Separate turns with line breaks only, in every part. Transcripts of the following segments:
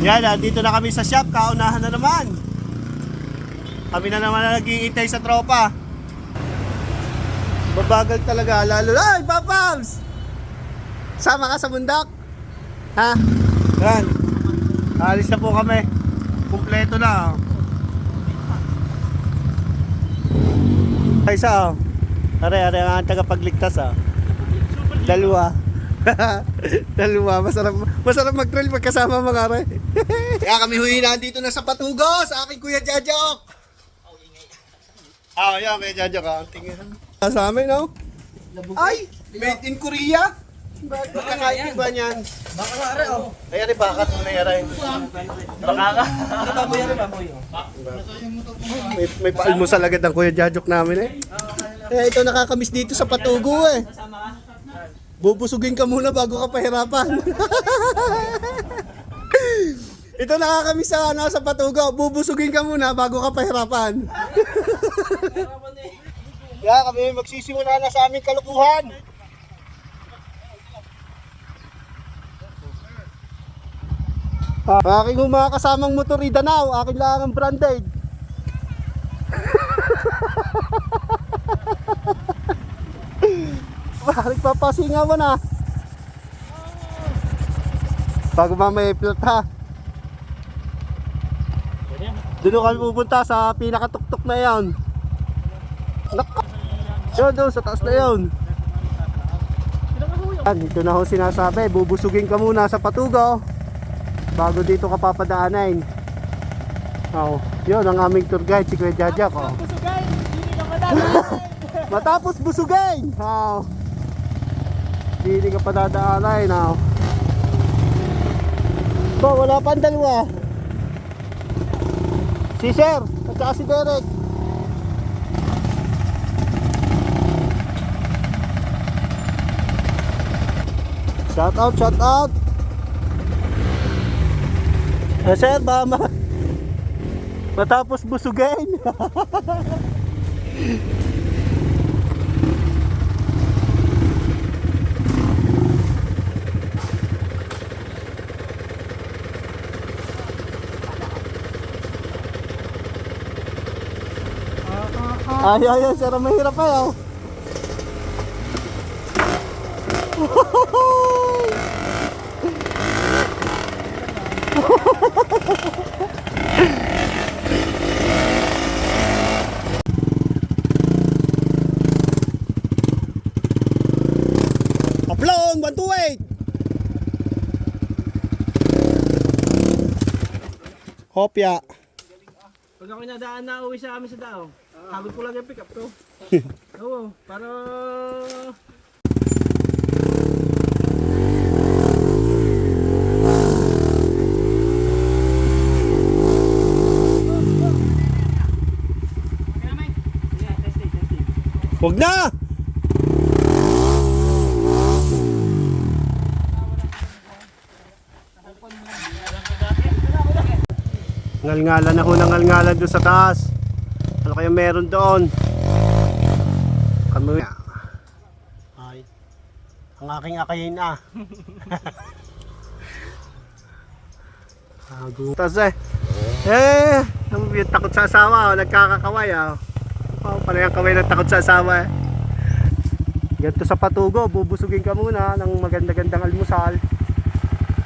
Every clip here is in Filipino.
Yan, dito na kami sa shop. Kaunahan na naman. Kami na naman na nag-iintay sa tropa. Babagal talaga. Lalo. Ay, Papams! Sama ka sa bundok? Ha? Yan. Alis na po kami. Kumpleto na. Ay, isa, oh. Are ang tagapagligtas, oh. Dalawa. Dalawa. Masarap mag-trail pagkasama mga are. Kaya kami huwinan dito na sa Patugo sa aking Kuya Jajok. Yan, Kuya Jajok, ang tingin. Sa amin, no? Ay, made in Korea. Magkakain ba niyan?
Baka nga rin, oh.
Ay, ari, bakat mo na yaray.
Baka nga. Ano baboy rin, baboy, oh.
May paalmusal agad ang Kuya Jajok namin, eh. Kaya ito nakakamiss dito sa Patugo, eh. Bubusugin ka muna bago ka pahirapan. Ito nakakamiss sa Patugo. Bubusugin ka muna bago ka pahirapan. Kaya kami magsisimula na sa aming kalukuhan. Aking mga kasamang motor Idanaw, aking lang ang branded. Bakit papasingawan na? Bago mamaya i-flirt, ha? Doon kami pupunta sa pinakatuktok na yan. Yun doon, sa taas na yun. Ito na ho sinasabi, bubusugin ka muna sa Patugo bago dito ka papadaanin. Yun ang aming tour guide, si Kuya Jajak. Matapos busugin, hindi ka pa dadaanin. Wala pa ang dalawa. Si Sir at saka si Derek. Shout out. Sir, ba matapos busugin. Ay, sir, mahirap pa yaw. Aplong, 128. Hopya.
Pag ako nadaan na uwi sa amin sa dao, hagod ko lang yung pick up to. Oo, para...
Huwag na! Ngalngalan ako ng ngalngalan doon sa taas. Ano kaya meron doon? Kami. Ay. Ang aking akayin Taas yung takot sa asawa, nagkakakaway pala yung kaway ng takot sa asawa. Ganito sa Patugo, bubusugin ka muna ng maganda-gandang almusal.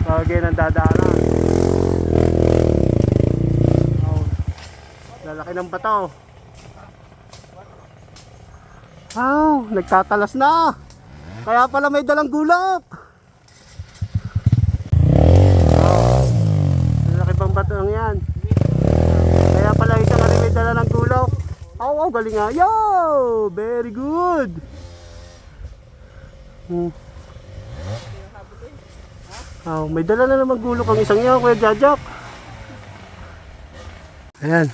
Bagay ng dadaanan. Lalaki ng bato. Nagtatalas na. Kaya pala may dalang gulok. Lalaki pang bato lang yan. Kaya pala isang may dala ng gulok. Galing nga. Yo! Very good. May dala na naman gulok ang isang yan, Kuya Jajak. Ayan.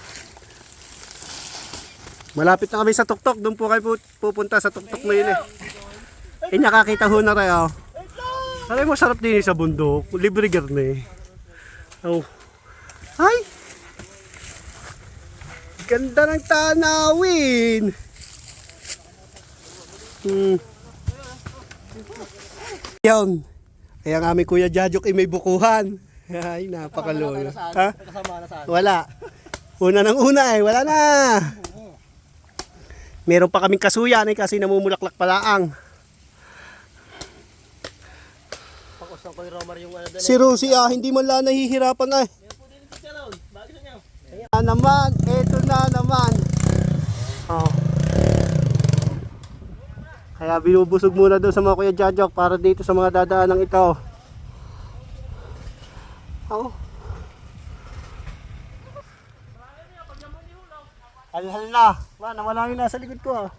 Malapit na kami sa tuktok. Doon po kayo pupunta sa tuktok na yun eh. Nakakita ho na rin Aray, masarap din sa bundok. Libre garne. Ay! Ganda ng tanawin. Yan. Kaya ang aming Kuya Jajok ay may bukuhan. Ay, napakalulo.
Kasama na tayo na saan?
Ha?
Kasama na saan?
Wala. Una ng una eh, wala na. Meron pa kaming kasuyan eh, kasi namumulaklak palaang.
Pakusang ko yung Romar yung ano doon.
Si Rosie hindi man lang nahihirapan eh.
Yan po din siya ron. Bagay na niyo.
Naman, eto na naman. Oh. Kaya binubusog muna doon sa mga Kuya Jajok para dito sa mga dadaan ng ito. Oh. Halhal na. Nawala yung nasa likod ko ah.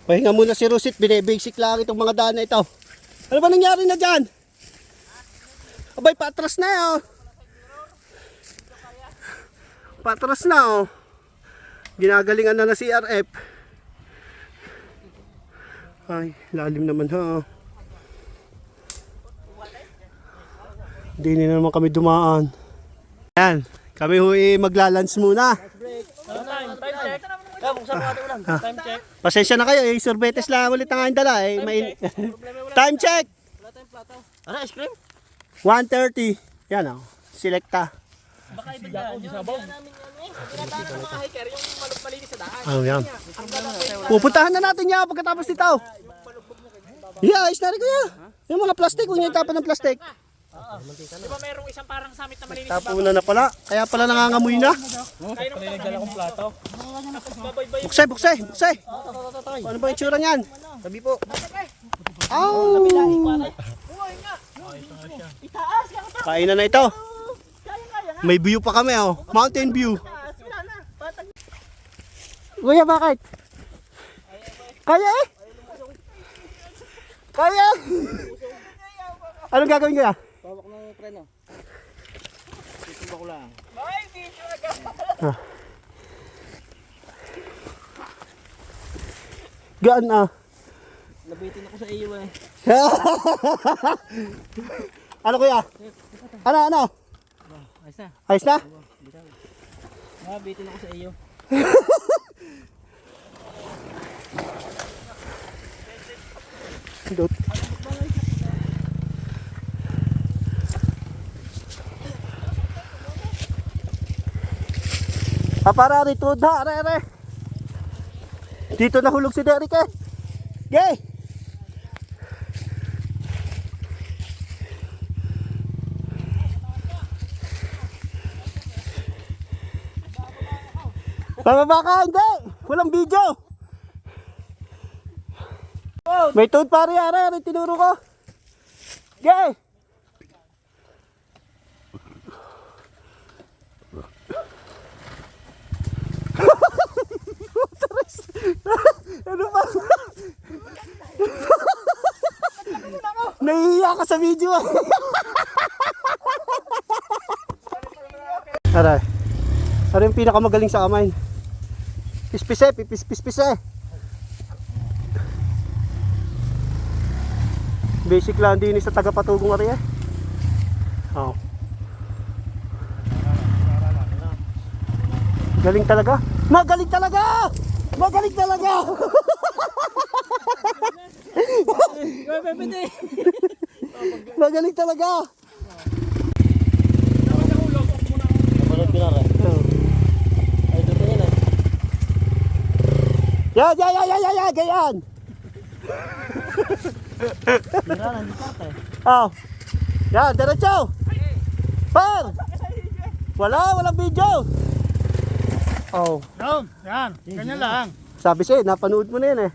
Pahinga muna si Rosit, binibasic lang itong mga daan na ito. Ano ba nangyari na dyan? Abay, patras na oh. Patras na oh. Ginagalingan na CRF. Ay, lalim naman ha. Hindi na naman kami dumaan. Yan, kami maglalunch muna.
Time check. Kaya buksan mo natin ulan. Time check.
Pasensya na kayo, sorbetes lang ulit ang aking dala. Time check!
Wala tayong plato. Ano, ice cream?
1:30. Yan oh, selecta.
Baka iba dyan. Yung sabaw. Namin yan eh. Pinadaan ng mga hiker yung malinis sa daan.
Ano yan? Pupuntahan na natin yan pagkatapos nito. Yeah, ayos na rin kuya. Yung mga plastic, huwag niyo itapan ng plastic.
Di ba merong isang parang samit na malinis sa
Tapunan na pala, kaya pala nangangamoy na.
Kaya nung nagdala kong plato.
Buksay, buksay, buksay. Ano ba yung tsura niyan?
Sabi po.
Oh! Kainan na ito. May view pa kami oh. Mountain view. Kuya, bakit? Kaya eh? Kaya! Anong gagawin kaya?
Pawak ng preno. Ito ko lang.
Gaan ah.
Nabitin ako sa iyo eh.
Ano kuya? Ano?
Ayos na.
Ayos na?
Nabitin ako sa iyo.
Dot. Para rito na, are. Dito nahulog si Derek eh. Gay! Pababa ka, hindi! Walang video! May tuod pare, are, tinuro ko. Gay! Ano ba? Nahihiya ka sa video. Aray. Aray yung pinakamagaling sa amain. Pispise, pispise. Basic lang din sa tagapatugong ari eh. Oh. Galing talaga. Magaling talaga! Magaling talaga! Magaling talaga!
Balot ko na rin. Ay, dito yun eh.
Yan, ganyan!
Tira, nandito ata eh.
Oh. Yan, diretso! Par! Walang video! Oh.
Yan, ganyan lang.
Sabi sa'yo, napanood mo na yun eh.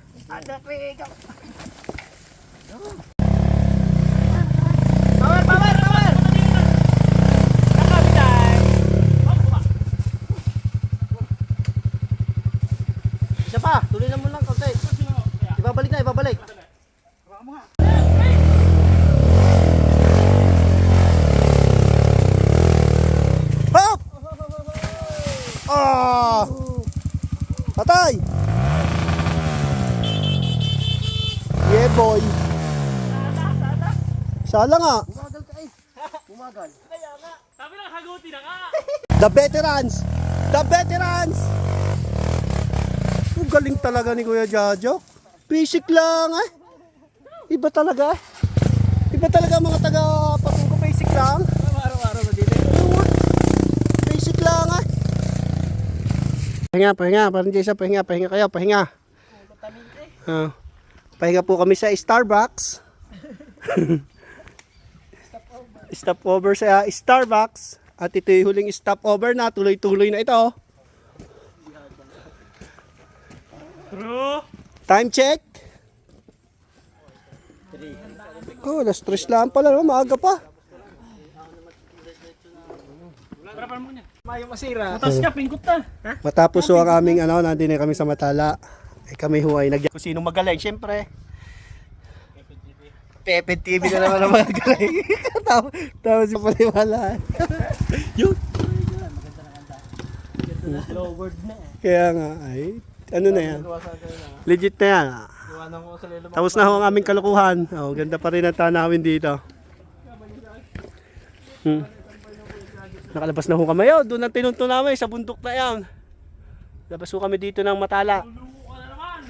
Power! Nakabitan! Isa pa, tuloy na mo lang konti. Ibabalik.
Hop! Ah! Patay! Yeah boy! Sala nga!
Bumagal ka eh. Bumagal.
Sabi lang, haguti na ka!
The veterans! The veterans! Ang galing talaga ni Kuya Jajo. Basic lang eh. Iba talaga eh. talaga mga taga Patugo, basic lang.
Araw-araw na dito.
Basic lang ah. Pahinga, parang Jason, pahinga kayo, pahinga. Pahinga po kami sa Starbucks. Stopover sa Starbucks. At ito yung huling stopover na, tuloy-tuloy na ito.
True.
Time check. Oh, alas 3 lang pala, no? Maaga pa.
Parapan mo niya.
Mayo masira.
Matas ka, pingkot na.
Matapos ho ang aming nandun na kami sa Matala. Kami ho ay kung sino magaling, syempre. Pepe TV na naman ang magaling. Tapos yung paniwala. Yun.
Low word na eh.
Kaya nga ay, ano na yan? Legit na yan.
Iwanan ko sa lilo.
Tapos na ho ang aming kalukuhan. Oh, ganda pa rin ang tanawin dito. Nakalabas na ho kami. Oh, doon ang tinunto namin sa bundok na yan. Labas ho kami dito ng Matala.
Luluko ka na naman.